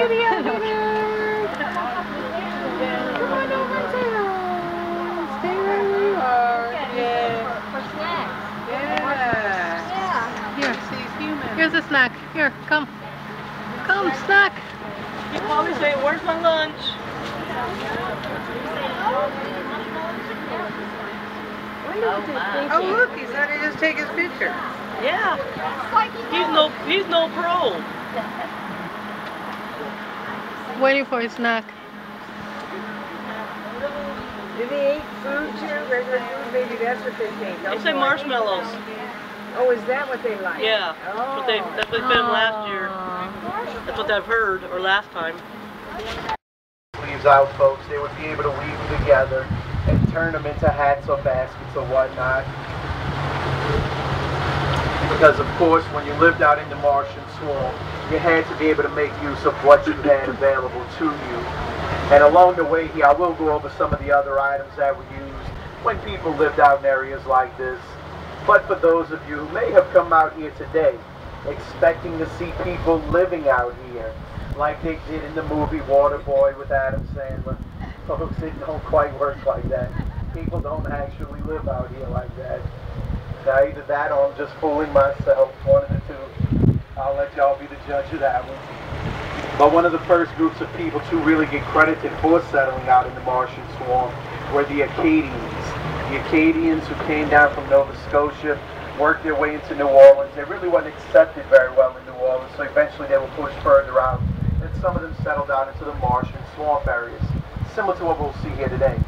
the alligator. Come on over and say hi. Stay where you are. Yeah. For snacks. Yeah. Here. He's human. Here's a snack. Here, come. Come, snack. You probably say, where's my lunch? Oh look, he's had to just take his picture. Yeah. He's no pro. Waiting for his snack. Did he eat food too? Regular food? Maybe that's what they think. They say marshmallows. Oh, is that what they like? Yeah. Oh. That's what they fed him last year. That's what I've heard, or last time. Leaves out, folks. They would be able to weave them together and turn them into hats or baskets or whatnot. Because of course, when you lived out in the Marshland swamp, you had to be able to make use of what you had available to you. And along the way here, I will go over some of the other items that were used when people lived out in areas like this. But for those of you who may have come out here today expecting to see people living out here like they did in the movie Waterboy with Adam Sandler, folks, it don't quite work like that. People don't actually live out here like that. Now either that or I'm just fooling myself, one of the two. I'll let y'all be the judge of that one. But one of the first groups of people to really get credited for settling out in the Marshland swamp were the Acadians. The Acadians who came down from Nova Scotia, worked their way into New Orleans. They really weren't accepted very well in New Orleans, so eventually they were pushed further out. And some of them settled out into the marsh and swamp areas, similar to what we'll see here today.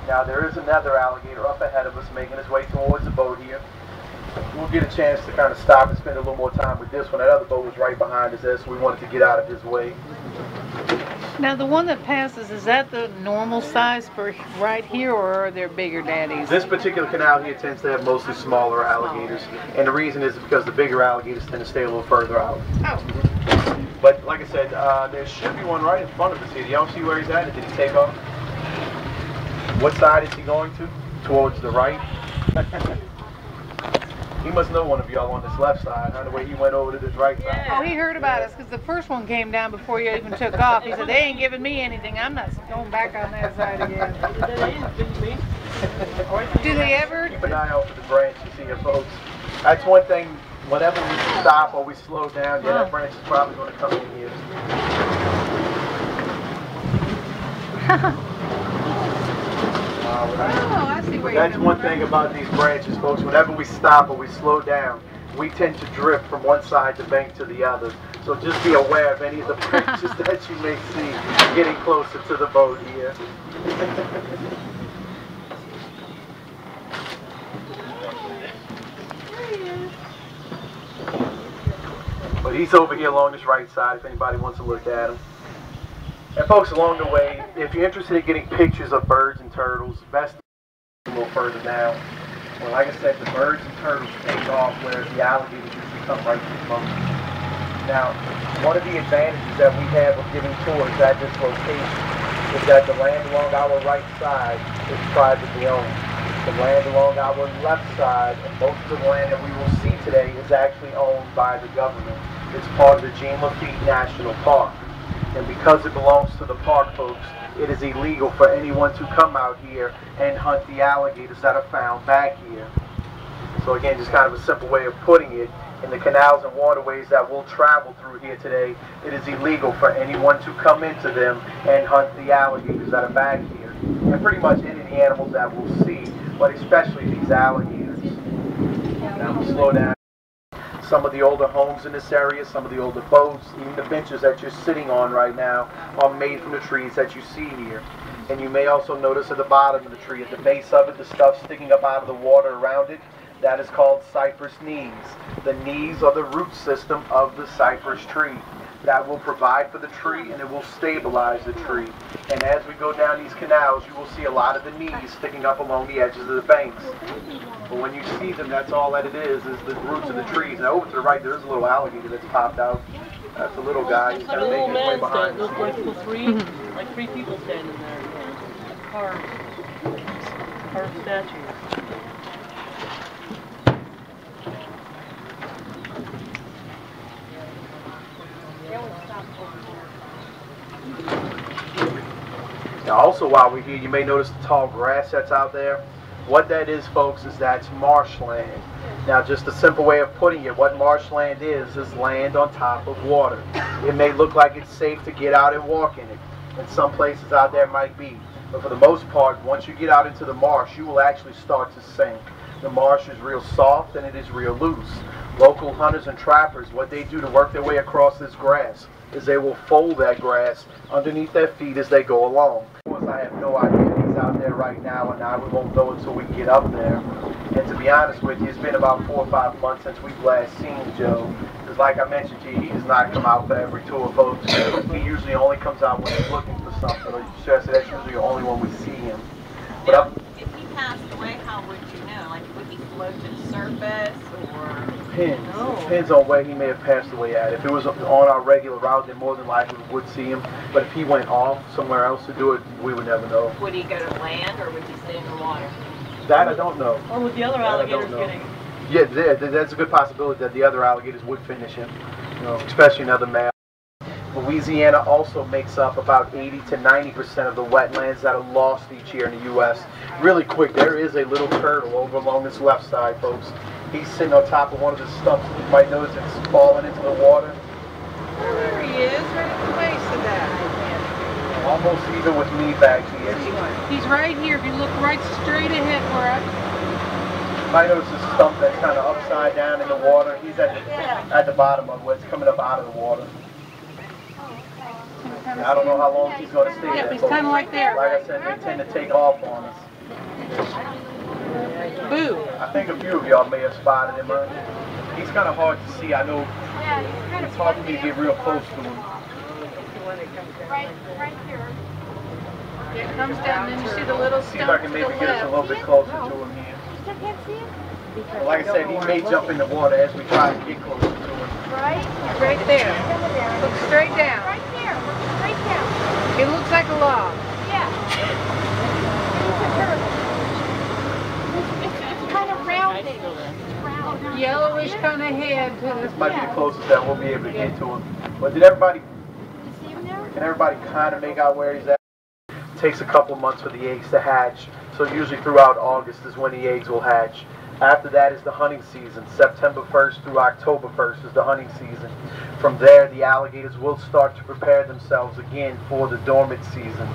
Now there is another alligator up ahead of us making his way towards the boat here. We'll get a chance to kind of stop and spend a little more time with this one. That other boat was right behind us there, so we wanted to get out of his way. Now the one that passes, is that the normal size for right here, or are there bigger daddies? This particular canal here tends to have mostly smaller alligators, and the reason is because the bigger alligators tend to stay a little further out. Oh. But like I said, there should be one right in front of us here. Do y'all see where he's at? Did he take off? What side is he going to? Towards the right? He must know one of y'all on this left side, huh? The way he went over to this right side. Oh, he heard about us because the first one came down before you even took off. He said, they ain't giving me anything. I'm not going back on that side again. Do they ever? Keep an eye out for the branches here, folks. That's one thing, whenever we stop or we slow down, yeah, that branch is probably going to come in here. Oh, I see where That's one thing about these branches, folks. Whenever we stop or we slow down, we tend to drift from one side of the bank to the other. So just be aware of any of the branches that you may see getting closer to the boat here. But he's over here along this right side if anybody wants to look at him. And folks, along the way, if you're interested in getting pictures of birds and turtles, best a little further down. Well, like I said, the birds and turtles take off where the alligators usually come right to the boat. Now, one of the advantages that we have of giving tours at this location is that the land along our right side is privately owned. The land along our left side, and most of the land that we will see today, is actually owned by the government. It's part of the Jean Lafitte National Park. And because it belongs to the park, folks, it is illegal for anyone to come out here and hunt the alligators that are found back here. So again, just kind of a simple way of putting it, in the canals and waterways that we'll travel through here today, it is illegal for anyone to come into them and hunt the alligators that are back here. And pretty much any of the animals that we'll see, but especially these alligators. Now we'll slow down. Some of the older homes in this area, some of the older boats, even the benches that you're sitting on right now are made from the trees that you see here. And you may also notice at the bottom of the tree, at the base of it, the stuff sticking up out of the water around it, that is called Cypress Knees. The knees are the root system of the cypress tree. That will provide for the tree and it will stabilize the tree. And as we go down these canals, you will see a lot of the knees sticking up along the edges of the banks. But when you see them, that's all that it is the roots of the trees. Now over to the right, there's a little alligator that's popped out. That's a little guy. He's kind of making his way behind us. Like three people standing there. Carved statues. Now also while we're here, you may notice the tall grass that's out there. What that is, folks, is that's marshland. Now just a simple way of putting it, what marshland is land on top of water. It may look like it's safe to get out and walk in it, and some places out there might be. But for the most part, once you get out into the marsh, you will actually start to sink. The marsh is real soft and it is real loose. Local hunters and trappers, what they do to work their way across this grass is they will fold that grass underneath their feet as they go along. Of course, I have no idea he's out there right now, and we won't know until we get up there. And to be honest with you, it's been about 4 or 5 months since we've last seen Joe. Because like I mentioned to you, he does not come out for every tour, folks. He usually only comes out when he's looking for something. Or that's usually only when we see him. But if he passed away, how would you know? Like, would he float to the surface, or? Depends. It depends on where he may have passed away at. If it was on our regular route, then more than likely we would see him. But if he went off somewhere else to do it, we would never know. Would he go to land, or would he stay in the water? That I don't know. Or with the other alligators getting... Yeah, that's a good possibility that the other alligators would finish him, you know, especially another male. Louisiana also makes up about 80 to 90% of the wetlands that are lost each year in the U.S. Really quick, there is a little turtle over along this left side, folks. He's sitting on top of one of the stumps. You might notice it's falling into the water. There he is, right at the base of that. Almost even with me back here. He's right here. If you look right straight ahead for us. You might notice a stump that's kind of upside down in the water. He's at the bottom of it. It's coming up out of the water. I don't know how long he's going to stay there. He's kind of like there. Like I said, they tend to take off on us. Boo. I think a few of y'all may have spotted him. He's kind of hard to see. I know it's hard for me to get real close to him. Right here. It comes down, and then you see the little See if I can maybe get us a little bit closer to him here. Still can't see him? Well, like I said, he may jump in the water as we try to get closer to him. Right? Right there. Look straight down. Right there. Right down. It looks like a log. Yeah. It's kind of rounded. Yellowish kind of head. This might be the closest that we'll be able to get to him. But did everybody, can everybody kind of make out where he's at? It takes a couple months for the eggs to hatch. So usually throughout August is when the eggs will hatch. After that is the hunting season. September 1st through October 1st is the hunting season. From there, the alligators will start to prepare themselves again for the dormant season.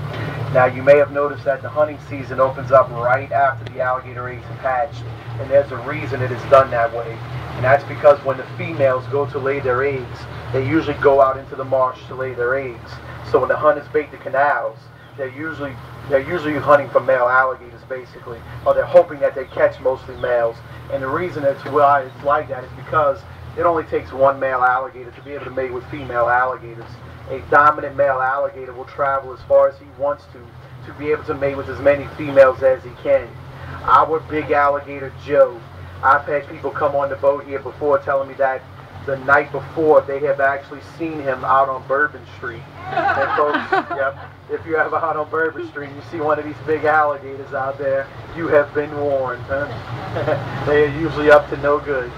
Now, you may have noticed that the hunting season opens up right after the alligator eggs have hatched. And there's a reason it is done that way. And that's because when the females go to lay their eggs, they usually go out into the marsh to lay their eggs. So when the hunters bait the canals, they're usually hunting for male alligators, basically, or they're hoping that they catch mostly males. And the reason it's why it's like that is because it only takes one male alligator to be able to mate with female alligators. A dominant male alligator will travel as far as he wants to be able to mate with as many females as he can. Our big alligator Joe, I've had people come on the boat here before telling me that the night before they have actually seen him out on Bourbon Street. And folks, yep, if you're ever out on Bourbon Street and you see one of these big alligators out there, you have been warned. Huh? They are usually up to no good.